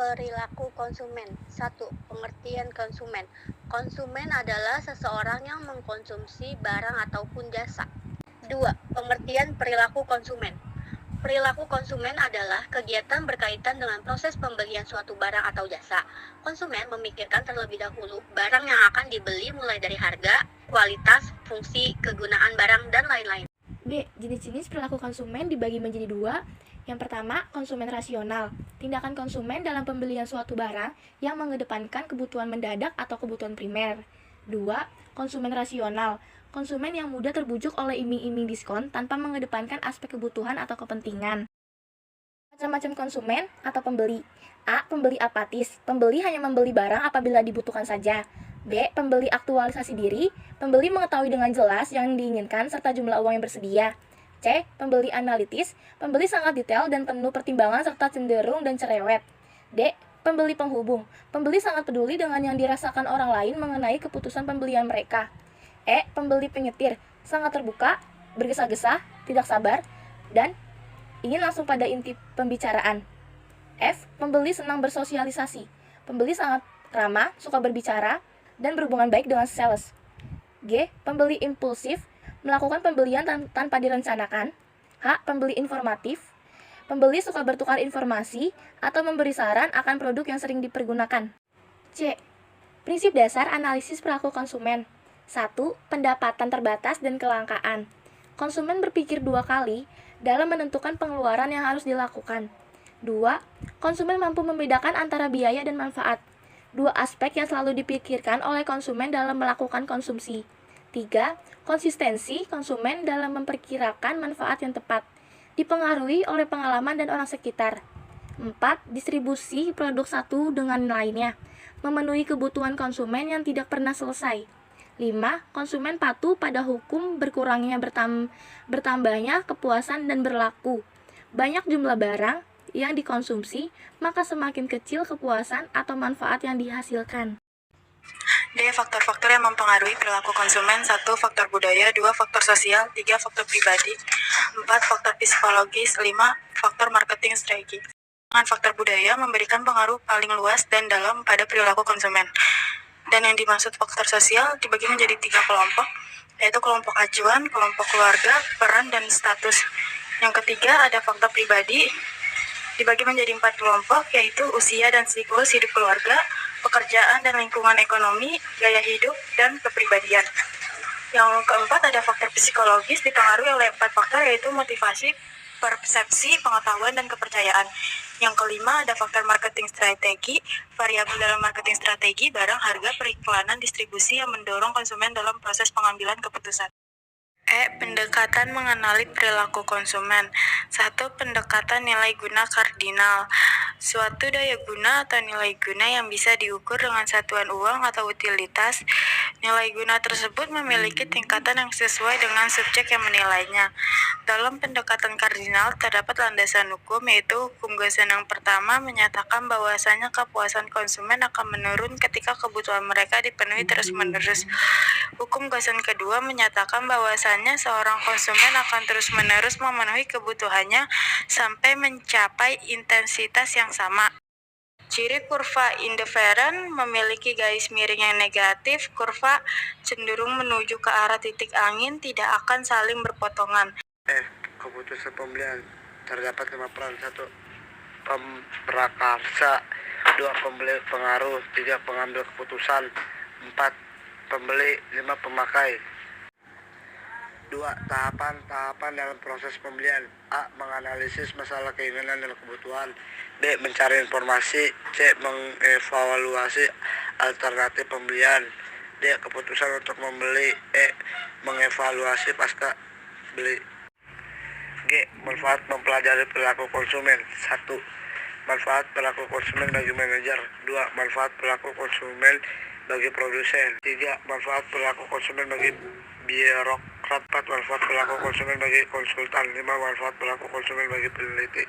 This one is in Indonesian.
perilaku konsumen. 1. Pengertian konsumen. Konsumen adalah seseorang yang mengkonsumsi barang ataupun jasa. 2. Pengertian perilaku konsumen. Perilaku konsumen adalah kegiatan berkaitan dengan proses pembelian suatu barang atau jasa. Konsumen memikirkan terlebih dahulu barang yang akan dibeli mulai dari harga, kualitas, fungsi, kegunaan barang, dan lain-lain. B. Jenis-jenis perilaku konsumen dibagi menjadi dua. Yang pertama, konsumen rasional. Tindakan konsumen dalam pembelian suatu barang yang mengedepankan kebutuhan mendadak atau kebutuhan primer. 2. Konsumen rasional. Konsumen yang mudah terbujuk oleh iming-iming diskon tanpa mengedepankan aspek kebutuhan atau kepentingan. Macam-macam konsumen atau pembeli. A. Pembeli apatis. Pembeli hanya membeli barang apabila dibutuhkan saja. B. Pembeli aktualisasi diri. Pembeli mengetahui dengan jelas yang diinginkan serta jumlah uang yang bersedia. C. Pembeli analitis. Pembeli sangat detail dan penuh pertimbangan serta cenderung dan cerewet. D. Pembeli penghubung. Pembeli sangat peduli dengan yang dirasakan orang lain mengenai keputusan pembelian mereka. E. Pembeli penyetir. Sangat terbuka, bergesa-gesa, tidak sabar, dan ingin langsung pada inti pembicaraan. F. Pembeli senang bersosialisasi. Pembeli sangat ramah, suka berbicara, dan berhubungan baik dengan sales. G. Pembeli impulsif, melakukan pembelian tanpa direncanakan. H. Pembeli informatif. Pembeli suka bertukar informasi atau memberi saran akan produk yang sering dipergunakan. C. Prinsip dasar analisis perilaku konsumen. 1. Pendapatan terbatas dan kelangkaan. Konsumen berpikir dua kali dalam menentukan pengeluaran yang harus dilakukan. 2. Konsumen mampu membedakan antara biaya dan manfaat. Dua aspek yang selalu dipikirkan oleh konsumen dalam melakukan konsumsi. 3. Konsistensi konsumen dalam memperkirakan manfaat yang tepat, dipengaruhi oleh pengalaman dan orang sekitar. 4. Distribusi produk satu dengan lainnya, memenuhi kebutuhan konsumen yang tidak pernah selesai. 5. Konsumen patuh pada hukum berkurangnya bertambahnya kepuasan dan berlaku banyak jumlah barang yang dikonsumsi, maka semakin kecil kepuasan atau manfaat yang dihasilkan. D. Faktor-faktor yang mempengaruhi perilaku konsumen. 1. Faktor budaya. 2. Faktor sosial. 3. Faktor pribadi. 4. Faktor psikologis. 5. Faktor marketing strategi. Faktor budaya memberikan pengaruh paling luas dan dalam pada perilaku konsumen. Dan yang dimaksud faktor sosial dibagi menjadi 3 kelompok, yaitu kelompok acuan, kelompok keluarga, peran, dan status. Yang ketiga ada faktor pribadi, dibagi menjadi 4 kelompok, yaitu usia dan siklus hidup keluarga, pekerjaan dan lingkungan ekonomi, gaya hidup, dan kepribadian. Yang keempat ada faktor psikologis, dipengaruhi oleh 4 faktor, yaitu motivasi, persepsi, pengetahuan, dan kepercayaan. Yang kelima ada faktor marketing strategi, variabel dalam marketing strategi, barang, harga, periklanan, distribusi yang mendorong konsumen dalam proses pengambilan keputusan. E. Pendekatan mengenali perilaku konsumen. 1. Pendekatan nilai guna kardinal. Suatu daya guna atau nilai guna yang bisa diukur dengan satuan uang atau utilitas. Nilai guna tersebut memiliki tingkatan yang sesuai dengan subjek yang menilainya. Dalam pendekatan kardinal terdapat landasan hukum, yaitu hukum Gaussian yang pertama menyatakan bahwasanya kepuasan konsumen akan menurun ketika kebutuhan mereka dipenuhi terus-menerus. Hukum Gaussian kedua menyatakan bahwasanya seorang konsumen akan terus-menerus memenuhi kebutuhannya sampai mencapai intensitas yang sama. Ciri kurva indifferent memiliki garis miring yang negatif. Kurva cenderung menuju ke arah titik angin, tidak akan saling berpotongan. Keputusan pembelian terdapat 5 peran. 1. Pemrakarsa. 2. Pembeli pengaruh. 3. Pengambil keputusan. 4. Pembeli. 5. Pemakai. 2. Tahapan dalam proses pembelian. A. Menganalisis masalah keinginan dan kebutuhan. B. Mencari informasi. C. Mengevaluasi alternatif pembelian. D. Keputusan untuk membeli. E. Mengevaluasi pasca beli. G. Manfaat mempelajari perilaku konsumen. 1. Manfaat perilaku konsumen bagi manajer. 2. Manfaat perilaku konsumen bagi produsen. 3. Manfaat perilaku konsumen bagi birokrat. 4. Manfaat perilaku konsumen bagi konsultan. 5. Manfaat perilaku konsumen bagi peneliti.